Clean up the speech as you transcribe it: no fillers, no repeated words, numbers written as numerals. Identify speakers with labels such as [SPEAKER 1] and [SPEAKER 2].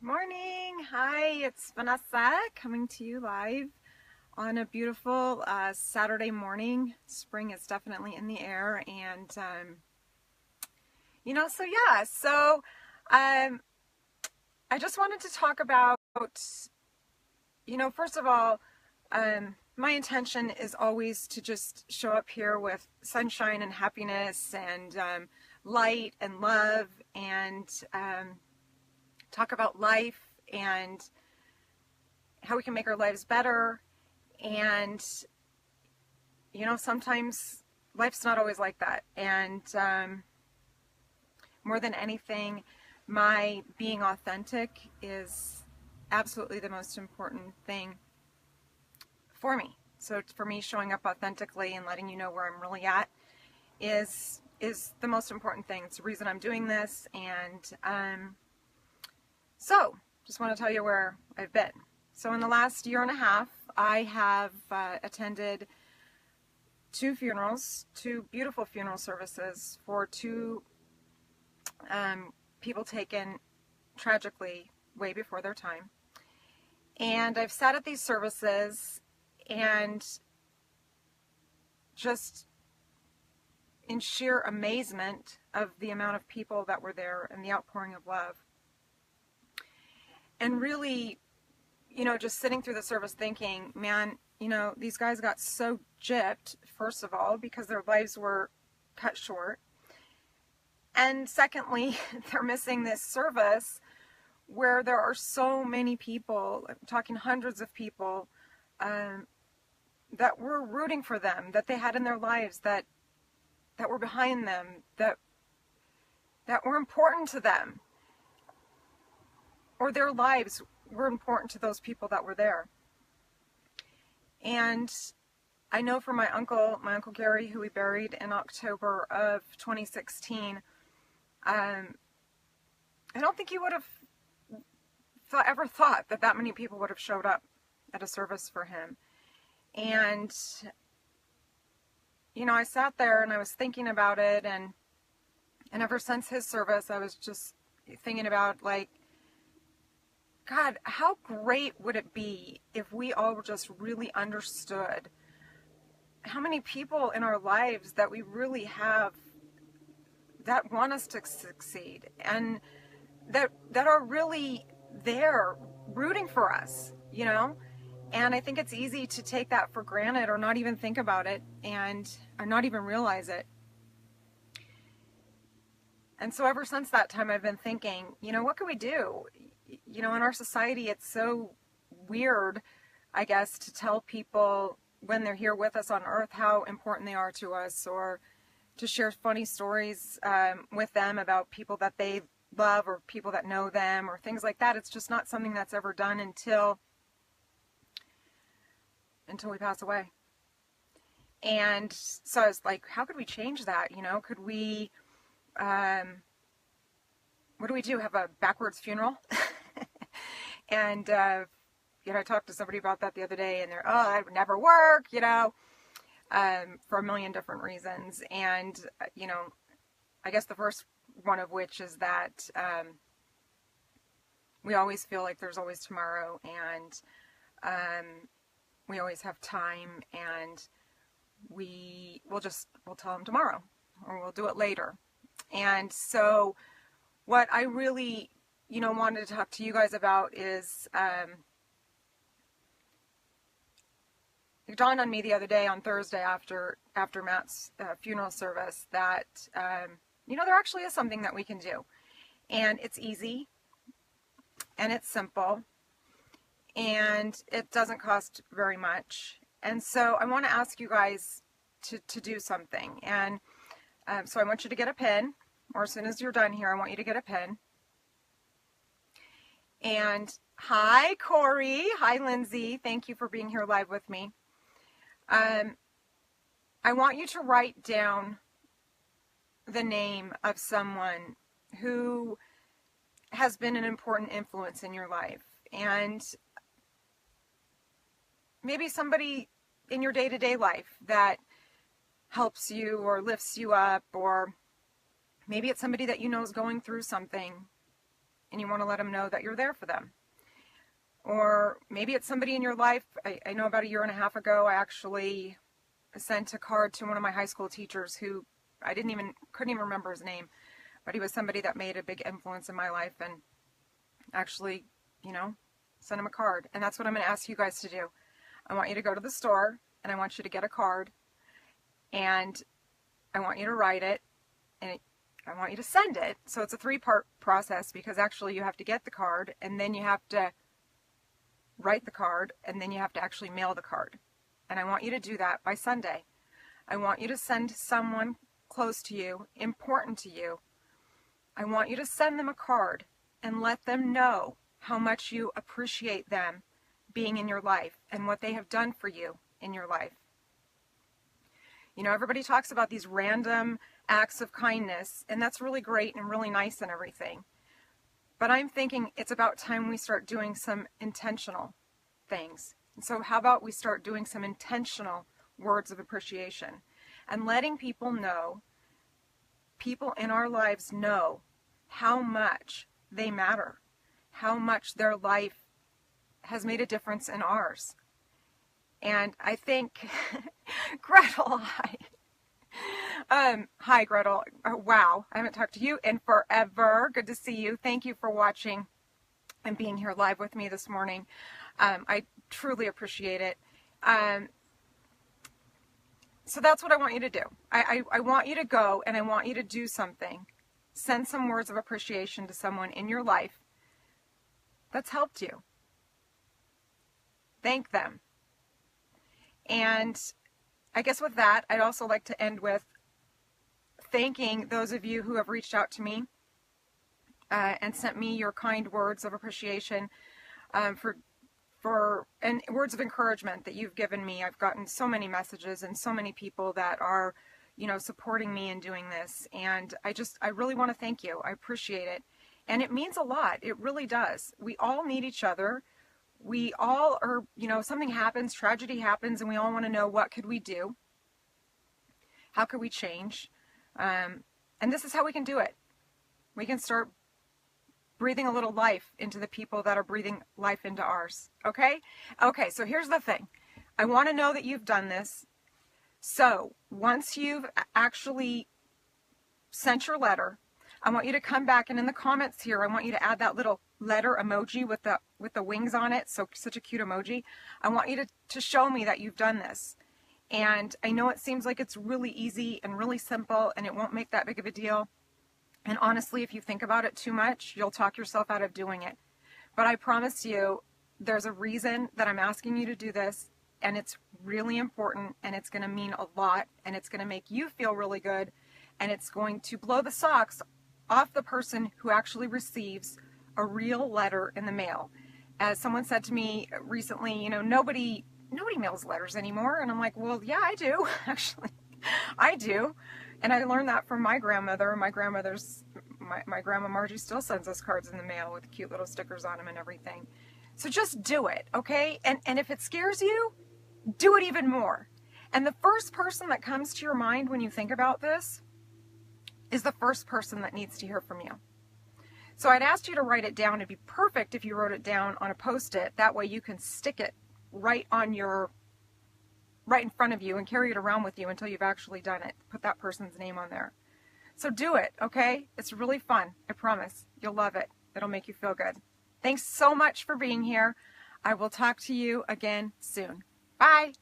[SPEAKER 1] Morning. Hi, it's Vanessa coming to you live on a beautiful Saturday morning. Spring is definitely in the air, and I just wanted to talk about, first of all, my intention is always to just show up here with sunshine and happiness and light and love and talk about life and how we can make our lives better. And, sometimes life's not always like that. And more than anything, my being authentic is absolutely the most important thing for me. So for me, showing up authentically and letting you know where I'm really at is the most important thing. It's the reason I'm doing this. And so just want to tell you where I've been. So in the last year and a half, I have attended two beautiful funeral services for two people taken tragically way before their time. And I've sat at these services and just in sheer amazement of the amount of people that were there and the outpouring of love. And really, just sitting through the service thinking, man, these guys got so gypped, first of all, because their lives were cut short. And secondly, they're missing this service where there are so many people, I'm talking hundreds of people, that were rooting for them, that they had in their lives, that were behind them, that were important to them, or their lives were important to those people that were there. And I know from my uncle Gary, who we buried in October of 2016, I don't think he would have ever thought that many people would have showed up at a service for him. And, I sat there and I was thinking about it, and ever since his service, I was just thinking about, God, how great would it be if we all just really understood how many people in our lives that we really have that want us to succeed and that are really there rooting for us, And I think it's easy to take that for granted or not even think about it or not even realize it. And so ever since that time, I've been thinking, what can we do? In our society, it's so weird, I guess, to tell people when they're here with us on earth how important they are to us, or to share funny stories with them about people that they love or people that know them or things like that. It's just not something that's ever done until we pass away. And so I was like, how could we change that? Could we, what do we do? Have a backwards funeral? And, I talked to somebody about that the other day, and that would never work, for a million different reasons. And, I guess the first one of which is that we always feel like there's always tomorrow, and we always have time, and we'll tell them tomorrow, or we'll do it later. And so what I really, wanted to talk to you guys about is, it dawned on me the other day on Thursday after Matt's funeral service that, there actually is something that we can do. And it's easy, and it's simple, and it doesn't cost very much. And so I want to ask you guys to do something. And so I want you to get a pen, or as soon as you're done here, I want you to get a pen. And hi, Corey. Hi, Lindsay. Thank you for being here live with me. I want you to write down the name of someone who has been an important influence in your life. And maybe somebody in your day-to-day life that helps you or lifts you up, or maybe it's somebody that is going through something and you want to let them know that you're there for them. Or maybe it's somebody in your life. I know about a year and a half ago, I actually sent a card to one of my high school teachers who I couldn't even remember his name, but he was somebody that made a big influence in my life, and actually, sent him a card. And that's what I'm going to ask you guys to do. I want you to go to the store, and I want you to get a card, and I want you to write it, and I want you to send it. So it's a 3-part process, because actually you have to get the card, and then you have to write the card, and then you have to actually mail the card. And I want you to do that by Sunday. I want you to send someone close to you, important to you. I want you to send them a card and let them know how much you appreciate them being in your life and what they have done for you in your life. Everybody talks about these random acts of kindness, and that's really great and really nice and everything. But I'm thinking it's about time we start doing some intentional things. And so how about we start doing some intentional words of appreciation and letting people in our lives know how much they matter, how much their life has made a difference in ours. And I think, Gretel, hi. Hi, Gretel. Wow, I haven't talked to you in forever. Good to see you. Thank you for watching and being here live with me this morning. I truly appreciate it. So that's what I want you to do. I want you to go and I want you to do something. Send some words of appreciation to someone in your life that's helped you. Thank them. And I guess with that, I'd also like to end with thanking those of you who have reached out to me and sent me your kind words of appreciation and words of encouragement that you've given me. I've gotten so many messages and so many people that are, supporting me in doing this. And I really want to thank you. I appreciate it. And it means a lot. It really does. We all need each other. We all are, something happens, tragedy happens, and we all want to know, what could we do? How could we change? And this is how we can do it. We can start breathing a little life into the people that are breathing life into ours. Okay? Okay, so here's the thing. I want to know that you've done this. So once you've actually sent your letter, I want you to come back, and in the comments here, I want you to add that little letter emoji with the wings on it. So such a cute emoji. I want you to show me that you've done this. And I know it seems like it's really easy and really simple, and it won't make that big of a deal. And honestly, if you think about it too much, you'll talk yourself out of doing it. But I promise you, there's a reason that I'm asking you to do this, and it's really important, and it's going to mean a lot, and it's going to make you feel really good, and it's going to blow the socks off the person who actually receives a real letter in the mail. As someone said to me recently, nobody mails letters anymore. And I'm like, well, yeah, I do. Actually, I do. And I learned that from my grandmother. My grandma Margie still sends us cards in the mail with cute little stickers on them and everything. So just do it, okay? And if it scares you, do it even more. And the first person that comes to your mind when you think about this is the first person that needs to hear from you. So I'd asked you to write it down. It'd be perfect if you wrote it down on a Post-it. That way you can stick it right in front of you and carry it around with you until you've actually done it. Put that person's name on there. So do it, okay? It's really fun. I promise. You'll love it. It'll make you feel good. Thanks so much for being here. I will talk to you again soon. Bye.